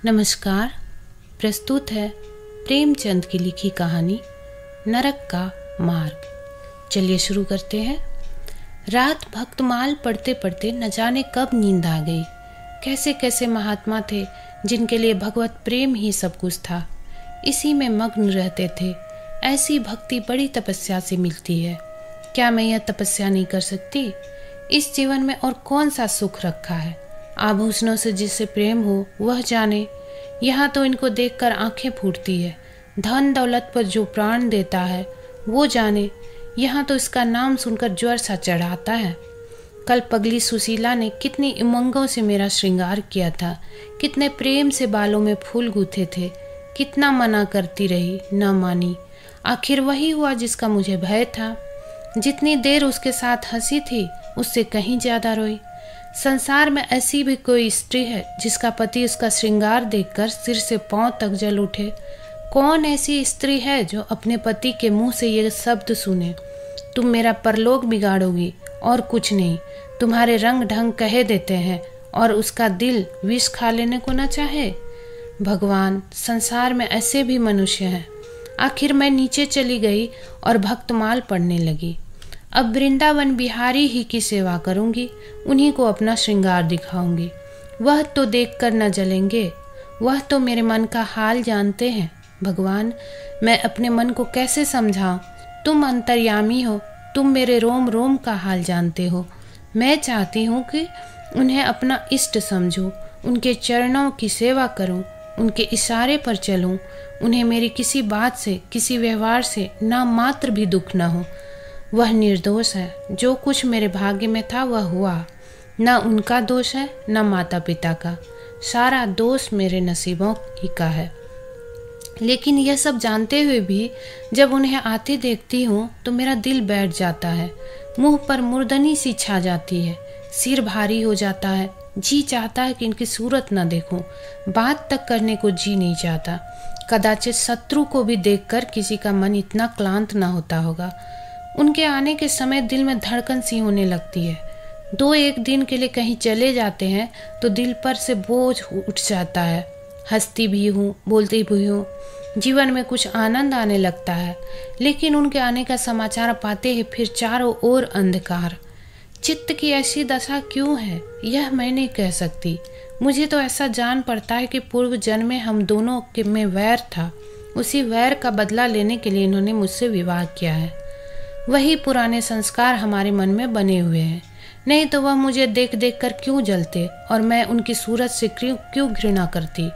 नमस्कार। प्रस्तुत है प्रेमचंद की लिखी कहानी नरक का मार्ग। चलिए शुरू करते हैं। रात भक्तमाल पढ़ते पढ़ते न जाने कब नींद आ गई। कैसे कैसे महात्मा थे जिनके लिए भगवत प्रेम ही सब कुछ था, इसी में मग्न रहते थे। ऐसी भक्ति बड़ी तपस्या से मिलती है। क्या मैं यह तपस्या नहीं कर सकती? इस जीवन में और कौन सा सुख रखा है? आभूषणों से जिससे प्रेम हो वह जाने। यहाँ तो इनको देखकर आंखें फूटती है। धन दौलत पर जो प्राण देता है वो जाने। यहाँ तो इसका नाम सुनकर ज्वर सा चढ़ाता है। कल पगली सुशीला ने कितनी उमंगों से मेरा श्रृंगार किया था, कितने प्रेम से बालों में फूल गूथे थे। कितना मना करती रही, न मानी। आखिर वही हुआ जिसका मुझे भय था। जितनी देर उसके साथ हंसी थी उससे कहीं ज्यादा रोई। संसार में ऐसी भी कोई स्त्री है जिसका पति उसका श्रृंगार देखकर सिर से पांव तक जल उठे? कौन ऐसी स्त्री है जो अपने पति के मुंह से ये शब्द सुने, तुम मेरा परलोक बिगाड़ोगी और कुछ नहीं। तुम्हारे रंग ढंग कहे देते हैं और उसका दिल विष खा लेने को न चाहे। भगवान, संसार में ऐसे भी मनुष्य हैं। आखिर मैं नीचे चली गई और भक्तमाल पढ़ने लगी। अब वृंदावन बिहारी ही की सेवा करूंगी, उन्हीं को अपना श्रृंगार दिखाऊंगी। वह तो देखकर न जलेंगे, वह तो मेरे मन का हाल जानते हैं। भगवान, मैं अपने मन को कैसे समझाऊं? तुम अंतर्यामी हो, तुम मेरे रोम रोम का हाल जानते हो। मैं चाहती हूँ कि उन्हें अपना इष्ट समझूं, उनके चरणों की सेवा करूं, उनके इशारे पर चलूं। उन्हें मेरी किसी बात से, किसी व्यवहार से ना मात्र भी दुख न हो। वह निर्दोष है। जो कुछ मेरे भाग्य में था वह हुआ। न उनका दोष है न माता पिता का। सारा दोष मेरे नसीबों ही का है। लेकिन यह सब जानते हुए भी जब उन्हें आते देखती हूँ तो मेरा दिल बैठ जाता है। मुंह पर मुर्दनी सी छा जाती है, सिर भारी हो जाता है। जी चाहता है कि इनकी सूरत न देखूं, बात तक करने को जी नहीं चाहता। कदाचित शत्रु को भी देखकर किसी का मन इतना क्लांत न होता होगा। उनके आने के समय दिल में धड़कन सी होने लगती है। 2-1 दिन के लिए कहीं चले जाते हैं तो दिल पर से बोझ उठ जाता है। हंसती भी हूँ, बोलती भी हूँ, जीवन में कुछ आनंद आने लगता है। लेकिन उनके आने का समाचार पाते ही फिर चारों ओर अंधकार। चित्त की ऐसी दशा क्यों है यह मैं नहीं कह सकती। मुझे तो ऐसा जान पड़ता है कि पूर्व जन्म में हम दोनों के में वैर था। उसी वैर का बदला लेने के लिए इन्होंने मुझसे विवाह किया है। वही पुराने संस्कार हमारे मन में बने हुए हैं। नहीं तो वह मुझे देख देख कर क्यों जलते और मैं उनकी सूरत से क्यों घृणा करती।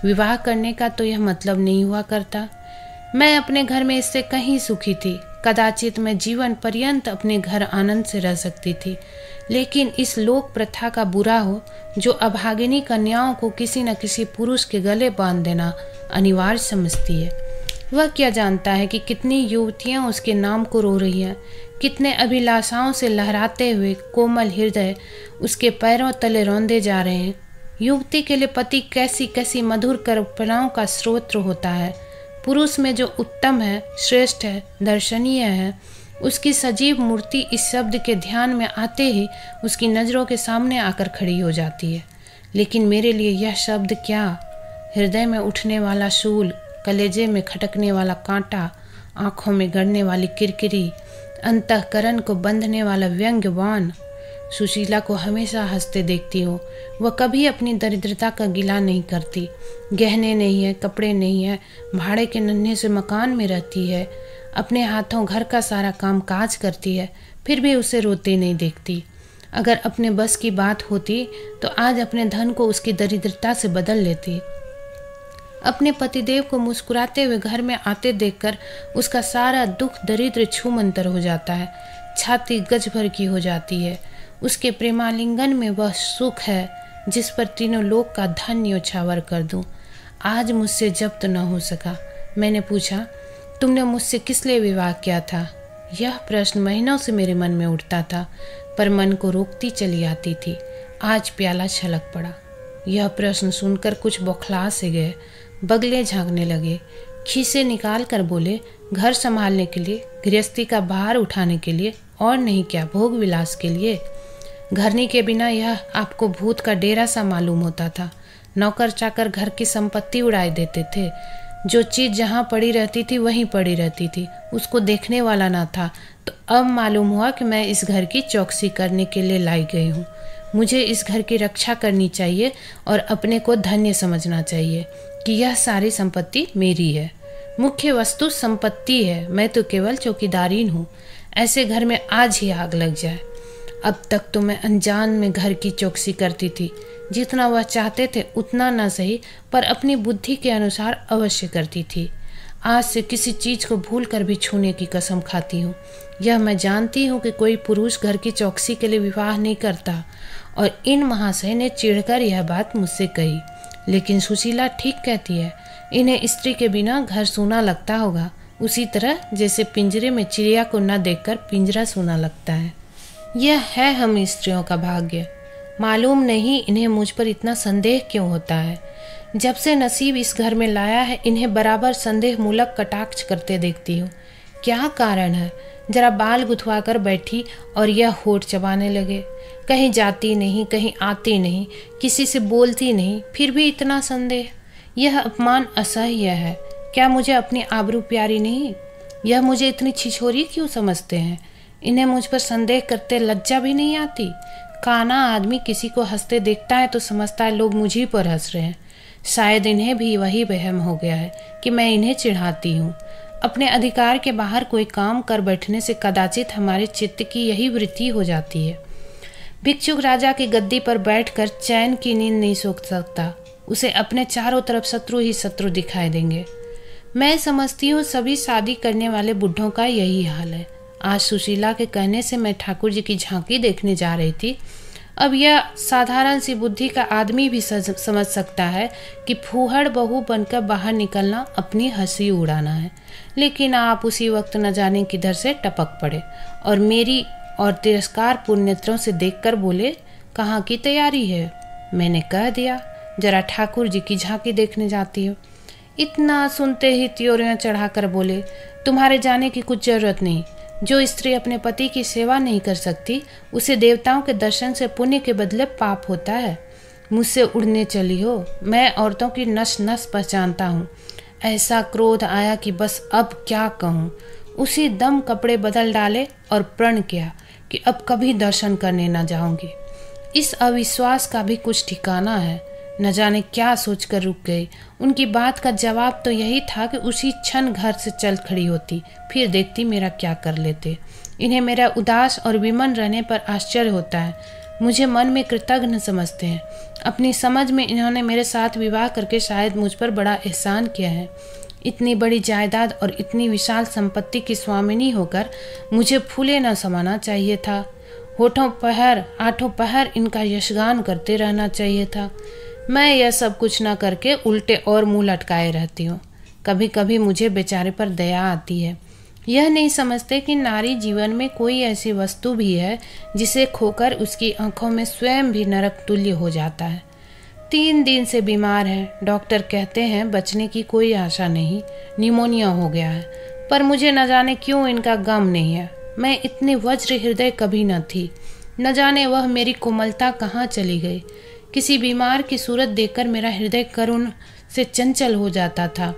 विवाह करने का तो यह मतलब नहीं हुआ करता। मैं अपने घर में इससे कहीं सुखी थी। कदाचित मैं जीवन पर्यंत अपने घर आनंद से रह सकती थी। लेकिन इस लोक प्रथा का बुरा हो जो अभागिनी कन्याओं को किसी न किसी पुरुष के गले बांध देना अनिवार्य समझती है। वह क्या जानता है कि कितनी युवतियां उसके नाम को रो रही हैं, कितने अभिलाषाओं से लहराते हुए कोमल हृदय उसके पैरों तले रौंदे जा रहे हैं। युवती के लिए पति कैसी कैसी मधुर कल्पनाओं का स्रोत होता है। पुरुष में जो उत्तम है, श्रेष्ठ है, दर्शनीय है, उसकी सजीव मूर्ति इस शब्द के ध्यान में आते ही उसकी नज़रों के सामने आकर खड़ी हो जाती है। लेकिन मेरे लिए यह शब्द क्या? हृदय में उठने वाला शूल, कलेजे में खटकने वाला कांटा, आंखों में गड़ने वाली किरकिरी, अंतःकरण को बंधने वाला व्यंग्य बाण। सुशीला को हमेशा हंसते देखती हो। वह कभी अपनी दरिद्रता का गिला नहीं करती। गहने नहीं है, कपड़े नहीं है, भाड़े के नन्हे से मकान में रहती है। अपने हाथों घर का सारा काम काज करती है, फिर भी उसे रोते नहीं देखती। अगर अपने बस की बात होती तो आज अपने धन को उसकी दरिद्रता से बदल लेती। अपने पतिदेव को मुस्कुराते हुए घर में आते देखकर उसका सारा दुख दरिद्र छूमंतर हो जाता है। छाती गज भर की हो जाती है। उसके प्रेमालिंगन में वह सुख है जिस पर तीनों लोक का धन न्योछावर कर दूं। आज मुझसे जब्त न हो सका। मैंने पूछा, तुमने मुझसे किस लिए विवाह किया था? यह प्रश्न महीनों से मेरे मन में उठता था, पर मन को रोकती चली आती थी। आज प्याला छलक पड़ा। यह प्रश्न सुनकर कुछ बौखला से गए, बगले झांकने लगे, खीसे निकाल कर बोले, घर संभालने के लिए, गृहस्थी का भार उठाने के लिए, और नहीं क्या भोग विलास के लिए। घरनी के बिना यह आपको भूत का डेरा सा मालूम होता था। नौकर चाकर घर की संपत्ति उड़ाए देते थे। जो चीज़ जहाँ पड़ी रहती थी वहीं पड़ी रहती थी, उसको देखने वाला ना था। तो अब मालूम हुआ कि मैं इस घर की चौकसी करने के लिए लाई गई हूँ। मुझे इस घर की रक्षा करनी चाहिए और अपने को धन्य समझना चाहिए कि यह सारी संपत्ति मेरी है। मुख्य वस्तु संपत्ति है, मैं तो केवल चौकीदारीन हूँ। ऐसे घर में आज ही आग लग जाए। अब तक तो मैं अनजान में घर की चौकसी करती थी। जितना वह चाहते थे उतना न सही, पर अपनी बुद्धि के अनुसार अवश्य करती थी। आज से किसी चीज़ को भूल कर भी छूने की कसम खाती हूँ। यह मैं जानती हूँ कि कोई पुरुष घर की चौकसी के लिए विवाह नहीं करता, और इन महाशय ने चिढ़कर यह बात मुझसे कही। लेकिन सुशीला ठीक कहती है, इन्हें स्त्री के बिना घर सूना लगता होगा, उसी तरह जैसे पिंजरे में चिड़िया को न देखकर पिंजरा सूना लगता है। यह है हम स्त्रियों का भाग्य। मालूम नहीं इन्हें मुझ पर इतना संदेह क्यों होता है। जब से नसीब इस घर में लाया है, इन्हें बराबर संदेह मूलक कटाक्ष करते देखती हूँ। क्या कारण है? जरा बाल गुथवा कर बैठी और यह होठ चबाने लगे। कहीं जाती नहीं, कहीं आती नहीं, किसी से बोलती नहीं, फिर भी इतना संदेह। यह अपमान असह्य है। क्या मुझे अपनी आबरू प्यारी नहीं? यह मुझे इतनी छिछोरी क्यों समझते हैं? इन्हें मुझ पर संदेह करते लज्जा भी नहीं आती? काना आदमी किसी को हंसते देखता है तो समझता है लोग मुझी पर हंस रहे हैं। शायद इन्हें भी वही वहम हो गया है कि मैं इन्हें चिढ़ाती हूँ। अपने अधिकार के बाहर कोई काम कर बैठने से कदाचित हमारे चित्त की यही वृत्ति हो जाती है। भिक्षुक राजा की गद्दी पर बैठकर चैन की नींद नहीं सो सकता। उसे अपने चारों तरफ शत्रु ही शत्रु दिखाई देंगे। मैं समझती हूँ सभी शादी करने वाले बुढ़ों का यही हाल है। आज सुशीला के कहने से मैं ठाकुर जी की झांकी देखने जा रही थी। अब यह साधारण सी बुद्धि का आदमी भी समझ सकता है कि फूहड़ बहू बनकर बाहर निकलना अपनी हंसी उड़ाना है। लेकिन आप उसी वक्त न जाने किधर से टपक पड़े और मेरी और तिरस्कार पूर्ण नेत्रों से देखकर बोले, कहाँ की तैयारी है? मैंने कह दिया, जरा ठाकुर जी की झांकी देखने जाती हो। इतना सुनते ही त्योरियां चढ़ाकर बोले, तुम्हारे जाने की कुछ जरूरत नहीं। जो स्त्री अपने पति की सेवा नहीं कर सकती, उसे देवताओं के दर्शन से पुण्य के बदले पाप होता है। मुझसे उड़ने चली हो। मैं औरतों की नस नस पहचानता हूँ। ऐसा क्रोध आया कि बस अब क्या कहूँ। उसी दम कपड़े बदल डाले और प्रण किया कि अब कभी दर्शन करने न जाऊंगी। इस अविश्वास का भी कुछ ठिकाना है। न जाने क्या सोचकर रुक गई। उनकी बात का जवाब तो यही था कि उसी क्षण घर से चल खड़ी होती, फिर देखती मेरा क्या कर लेते। इन्हें मेरा उदास और विमन रहने पर आश्चर्य होता है। मुझे मन में कृतज्ञ समझते हैं। अपनी समझ में इन्होंने मेरे साथ विवाह करके शायद मुझ पर बड़ा एहसान किया है। इतनी बड़ी जायदाद और इतनी विशाल संपत्ति की स्वामिनी होकर मुझे फूले न समाना चाहिए था। होठों पहर आठों पहर इनका यशगान करते रहना चाहिए था। मैं यह सब कुछ ना करके उल्टे और मुंह लटकाए रहती हूँ। कभी कभी मुझे बेचारे पर दया आती है। यह नहीं समझते कि नारी जीवन में कोई ऐसी वस्तु भी है जिसे खोकर उसकी आंखों में स्वयं भी नरक तुल्य हो जाता है। 3 दिन से बीमार है। डॉक्टर कहते हैं बचने की कोई आशा नहीं, निमोनिया हो गया है। पर मुझे न जाने क्यों इनका गम नहीं है। मैं इतनी वज्र हृदय कभी न थी। न जाने वह मेरी कोमलता कहाँ चली गई। किसी बीमार की सूरत देखकर मेरा हृदय करुण से चंचल हो जाता था।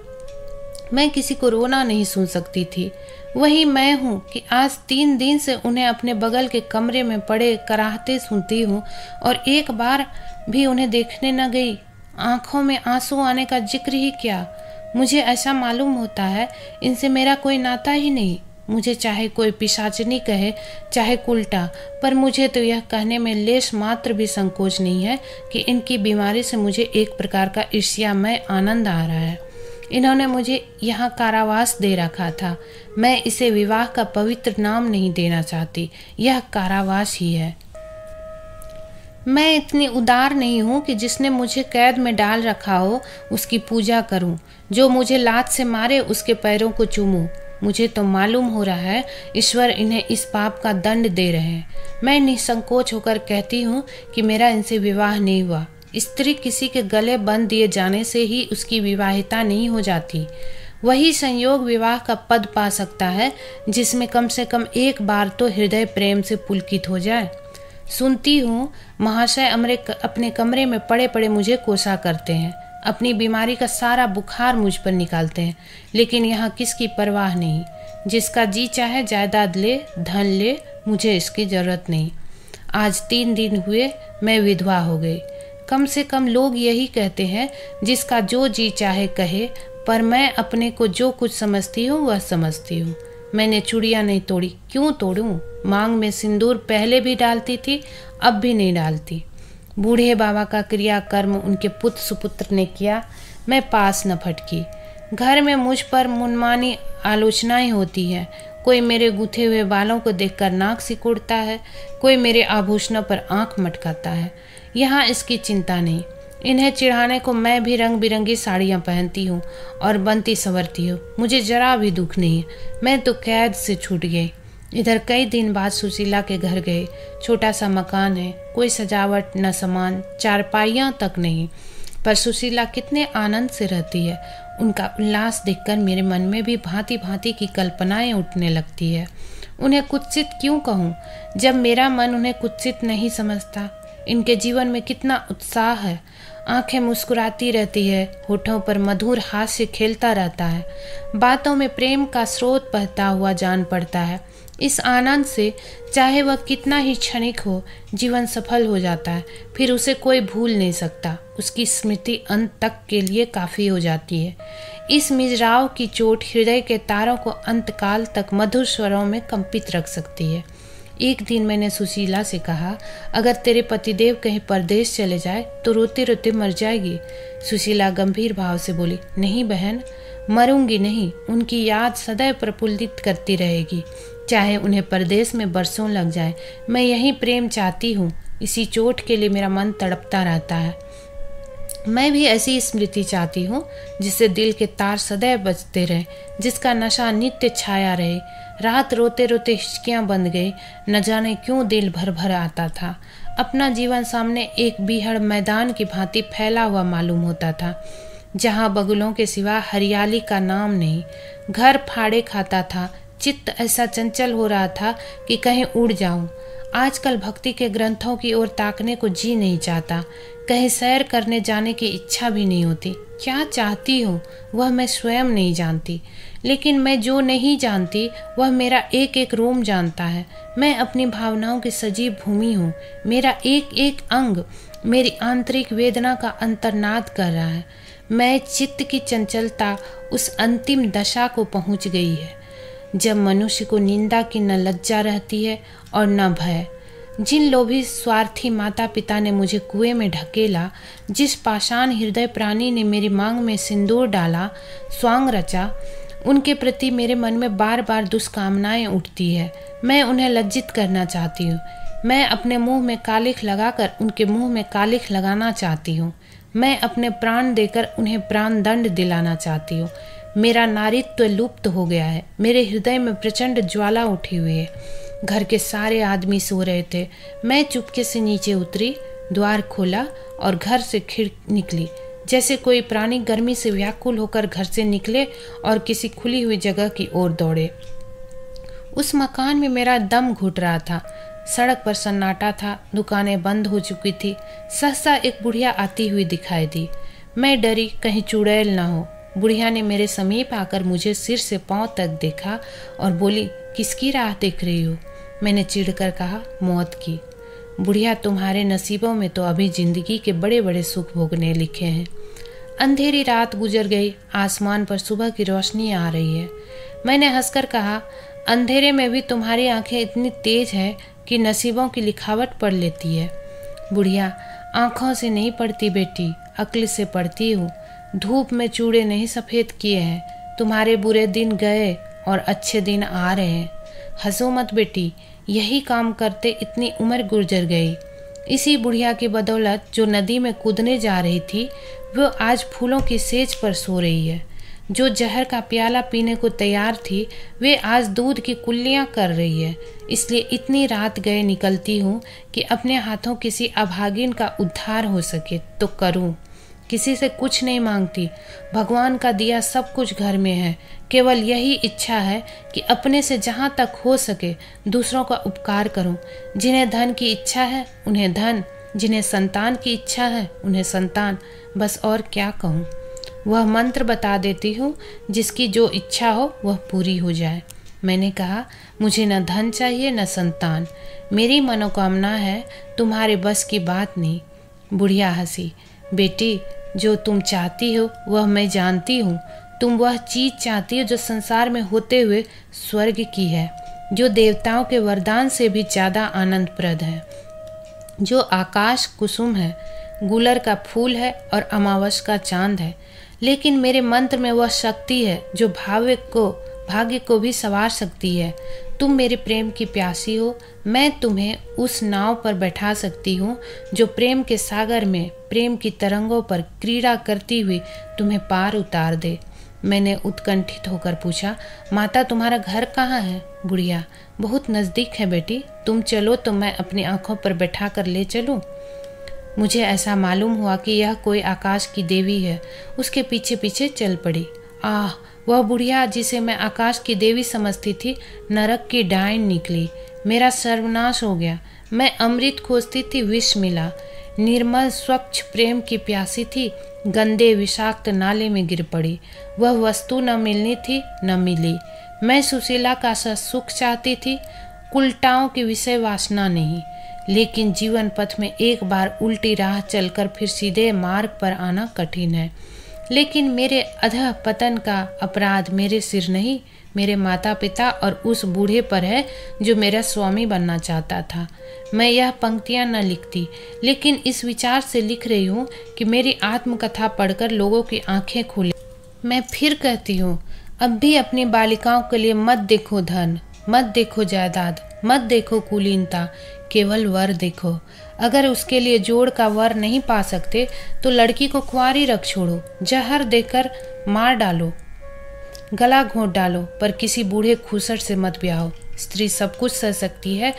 मैं किसी को रोना नहीं सुन सकती थी। वही मैं हूँ कि आज 3 दिन से उन्हें अपने बगल के कमरे में पड़े कराहते सुनती हूँ और एक बार भी उन्हें देखने न गई। आंखों में आंसू आने का जिक्र ही क्या। मुझे ऐसा मालूम होता है इनसे मेरा कोई नाता ही नहीं। मुझे चाहे कोई पिशाचनी कहे चाहे उल्टा, पर मुझे तो यह कहने में लेश मात्र भी संकोच नहीं है कि इनकी बीमारी से मुझे एक प्रकार का ईर्ष्यामय आनंद आ रहा है। इन्होंने मुझे यहाँ कारावास दे रखा था। मैं इसे विवाह का पवित्र नाम नहीं देना चाहती। यह कारावास ही है। मैं इतनी उदार नहीं हूँ कि जिसने मुझे कैद में डाल रखा हो उसकी पूजा करूँ। जो मुझे लात से मारे उसके पैरों को चूमूं। मुझे तो मालूम हो रहा है ईश्वर इन्हें इस पाप का दंड दे रहे हैं। मैं निसंकोच होकर कहती हूँ कि मेरा इनसे विवाह नहीं हुआ। स्त्री किसी के गले बंध दिए जाने से ही उसकी विवाहिता नहीं हो जाती। वही संयोग विवाह का पद पा सकता है जिसमें कम से कम एक बार तो हृदय प्रेम से पुलकित हो जाए। सुनती हूँ महाशय अपने कमरे में पड़े पड़े मुझे कोसा करते हैं, अपनी बीमारी का सारा बुखार मुझ पर निकालते हैं, लेकिन यहाँ किसकी परवाह नहीं। जिसका जी चाहे जायदाद ले, धन ले, मुझे इसकी ज़रूरत नहीं। आज 3 दिन हुए मैं विधवा हो गई। कम से कम लोग यही कहते हैं जिसका जो जी चाहे कहे, पर मैं अपने को जो कुछ समझती हूँ वह समझती हूँ। मैंने चूड़ियाँ नहीं तोड़ी, क्यों तोड़ूं? मांग में सिंदूर पहले भी डालती थी, अब भी नहीं डालती। बूढ़े बाबा का क्रियाकर्म उनके पुत्र सुपुत्र ने किया, मैं पास न फटकी। घर में मुझ पर मनमानी आलोचनाएं होती हैं। कोई मेरे गूथे हुए बालों को देखकर नाक सिकोड़ता है, कोई मेरे आभूषणों पर आंख मटकाता है। यहाँ इसकी चिंता नहीं। इन्हें चिढ़ाने को मैं भी रंग बिरंगी साड़ियाँ पहनती हूँ और बनती संवरती हूँ। मुझे जरा भी दुख नहीं है। मैं तो कैद से छूट गई। इधर कई दिन बाद सुशीला के घर गए। छोटा सा मकान है, कोई सजावट न सामान, चारपाइयाँ तक नहीं, पर सुशीला कितने आनंद से रहती है। उनका उल्लास देखकर मेरे मन में भी भांति भांति की कल्पनाएं उठने लगती है। उन्हें कुत्सित क्यों कहूँ, जब मेरा मन उन्हें कुत्सित नहीं समझता। इनके जीवन में कितना उत्साह है। आंखें मुस्कुराती रहती है, होठों पर मधुर हास्य खेलता रहता है, बातों में प्रेम का स्रोत बहता हुआ जान पड़ता है। इस आनंद से चाहे वह कितना ही क्षणिक हो, जीवन सफल हो जाता है। फिर उसे कोई भूल नहीं सकता। उसकी स्मृति अंत तक के लिए काफ़ी हो जाती है। इस मिजराव की चोट हृदय के तारों को अंतकाल तक मधुर स्वरों में कंपित रख सकती है। एक दिन मैंने सुशीला से कहा, अगर तेरे पतिदेव कहीं परदेश चले जाए तो रोते रोते मर जाएगी। सुशीला गंभीर भाव से बोली, नहीं बहन, मरूंगी नहीं। उनकी याद सदैव प्रफुल्लित करती रहेगी, चाहे उन्हें परदेश में बरसों लग जाए। मैं यही प्रेम चाहती हूँ। इसी चोट के लिए मेरा मन तड़पता रहता है। मैं भी ऐसी स्मृति चाहती हूँ जिससे दिल के तार सदैव बजते रहे, जिसका नशा नित्य छाया रहे। रात रोते रोते हिचकियाँ बंद गई। न जाने क्यों दिल भर भर आता था। अपना जीवन सामने एक बीहड़ मैदान की भांति फैला हुआ मालूम होता था, जहाँ बगुलों के सिवा हरियाली का नाम नहीं। घर फाड़े खाता था। चित्त ऐसा चंचल हो रहा था कि कहीं उड़ जाऊं। आजकल भक्ति के ग्रंथों की ओर ताकने को जी नहीं चाहता। कहीं सैर करने जाने की इच्छा भी नहीं होती। क्या चाहती हूँ वह मैं स्वयं नहीं जानती, लेकिन मैं जो नहीं जानती वह मेरा एक एक रोम जानता है। मैं अपनी भावनाओं की सजीव भूमि हूँ। मेरा एक एक अंग मेरी आंतरिक वेदना का अंतर्नाद कर रहा है। मैं चित्त की चंचलता उस अंतिम दशा को पहुँच गई है जब मनुष्य को निंदा की न लज्जा रहती है और न भय। जिन लोभी स्वार्थी माता पिता ने मुझे कुएं में ढकेला, जिस पाषाण हृदय प्राणी ने मेरी मांग में सिंदूर डाला, स्वांग रचा, उनके प्रति मेरे मन में बार बार दुष्कामनाएं उठती है। मैं उन्हें लज्जित करना चाहती हूँ। मैं अपने मुंह में कालिख लगाकर उनके मुंह में कालिख लगाना चाहती हूँ। मैं अपने प्राण देकर उन्हें प्राण दंड दिलाना चाहती हूँ। मेरा नारीत्व लुप्त हो गया है। मेरे हृदय में प्रचंड ज्वाला उठी हुई है। घर के सारे आदमी सो रहे थे। मैं चुपके से नीचे उतरी, द्वार खोला और घर से निकली, जैसे कोई प्राणी गर्मी से व्याकुल होकर घर से निकले और किसी खुली हुई जगह की ओर दौड़े। उस मकान में मेरा दम घुट रहा था। सड़क पर सन्नाटा था। दुकानें बंद हो चुकी थी। सहसा एक बुढ़िया आती हुई दिखाई दी। मैं डरी कहीं चुड़ैल ना हो। बुढ़िया ने मेरे समीप आकर मुझे सिर से पांव तक देखा और बोली, किसकी राह देख रही हो? मैंने चिढ़कर कहा, मौत की। बुढ़िया, तुम्हारे नसीबों में तो अभी जिंदगी के बड़े बड़े सुख भोगने लिखे हैं। अंधेरी रात गुजर गई। आसमान पर सुबह की रोशनी आ रही है। मैंने हंसकर कहा, अंधेरे में भी तुम्हारी आंखें इतनी तेज है कि नसीबों की लिखावट पढ़ लेती है। बुढ़िया, आंखों से नहीं पढ़ती बेटी, अक्ल से पढ़ती हूँ। धूप में चूड़े नहीं सफ़ेद किए हैं। तुम्हारे बुरे दिन गए और अच्छे दिन आ रहे हैं। हंसो मत बेटी, यही काम करते इतनी उम्र गुजर गई। इसी बुढ़िया की बदौलत जो नदी में कूदने जा रही थी, वो आज फूलों की सेज पर सो रही है। जो जहर का प्याला पीने को तैयार थी, वे आज दूध की कुल्लियाँ कर रही है। इसलिए इतनी रात गए निकलती हूँ कि अपने हाथों किसी अभागिन का उद्धार हो सके तो करूँ। किसी से कुछ नहीं मांगती। भगवान का दिया सब कुछ घर में है। केवल यही इच्छा है कि अपने से जहाँ तक हो सके दूसरों का उपकार करूं। जिन्हें धन की इच्छा है उन्हें धन, जिन्हें संतान की इच्छा है उन्हें संतान। बस और क्या कहूँ। वह मंत्र बता देती हूँ, जिसकी जो इच्छा हो वह पूरी हो जाए। मैंने कहा, मुझे न धन चाहिए न संतान, मेरी मनोकामना है, तुम्हारे बस की बात नहीं। बुढ़िया हंसी। बेटी, जो तुम चाहती हो वह मैं जानती हूँ। तुम वह चीज़ चाहती हो जो संसार में होते हुए स्वर्ग की है, जो देवताओं के वरदान से भी ज़्यादा आनंदप्रद है, जो आकाश कुसुम है, गुलर का फूल है और अमावस का चांद है। लेकिन मेरे मंत्र में वह शक्ति है जो भाग्य को भी संवार सकती है। तुम मेरे प्रेम की प्यासी हो। मैं तुम्हें उस नाव पर बैठा सकती हूँ जो प्रेम के सागर में प्रेम की तरंगों पर क्रीड़ा करती हुई तुम्हें पार उतार दे। मैंने उत्कंठित होकर पूछा, माता तुम्हारा घर कहाँ है? बुढ़िया, बहुत नज़दीक है बेटी, तुम चलो तो मैं अपनी आंखों पर बैठा कर ले चलूँ। मुझे ऐसा मालूम हुआ कि यह कोई आकाश की देवी है। उसके पीछे पीछे चल पड़ी। आह, वह बुढ़िया जिसे मैं आकाश की देवी समझती थी नरक की डायन निकली। मेरा सर्वनाश हो गया। मैं अमृत खोजती थी, विष मिला। निर्मल स्वच्छ प्रेम की प्यासी थी, गंदे विषाक्त नाले में गिर पड़ी। वह वस्तु न मिलनी थी न मिली। मैं सुशीला का सुख चाहती थी, कुलटाओं की विषय वासना नहीं। लेकिन जीवन पथ में एक बार उल्टी राह चलकर फिर सीधे मार्ग पर आना कठिन है। लेकिन मेरे अधः पतन का अपराध मेरे सिर नहीं, मेरे माता पिता और उस बूढ़े पर है जो मेरा स्वामी बनना चाहता था। मैं यह पंक्तियां न लिखती, लेकिन इस विचार से लिख रही हूँ कि मेरी आत्मकथा पढ़कर लोगों की आंखें खुले। मैं फिर कहती हूँ, अब भी अपनी बालिकाओं के लिए मत देखो धन, मत देखो जायदाद, मत देखो कुलीनता, केवल वर देखो। अगर उसके लिए जोड़ का वर नहीं पा सकते तो लड़की को कुंवारी रख छोड़ो, जहर देकर मार डालो, गला घोंट डालो, पर किसी बूढ़े खूसर से मत ब्याहो। स्त्री सब कुछ सह सकती है,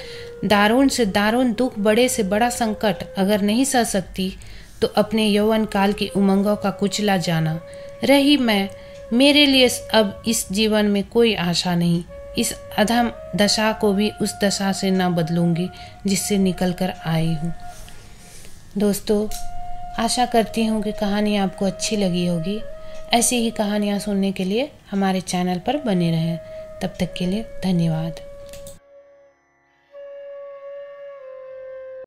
दारुण से दारुण दुख, बड़े से बड़ा संकट अगर नहीं सह सकती तो अपने यौवन काल की उमंगों का कुचला जाना। रही मैं, मेरे लिए अब इस जीवन में कोई आशा नहीं। इस अधम दशा को भी उस दशा से ना बदलूंगी जिससे निकल कर आई हूँ। दोस्तों, आशा करती हूँ कि कहानी आपको अच्छी लगी होगी। ऐसी ही कहानियाँ सुनने के लिए हमारे चैनल पर बने रहें। तब तक के लिए धन्यवाद।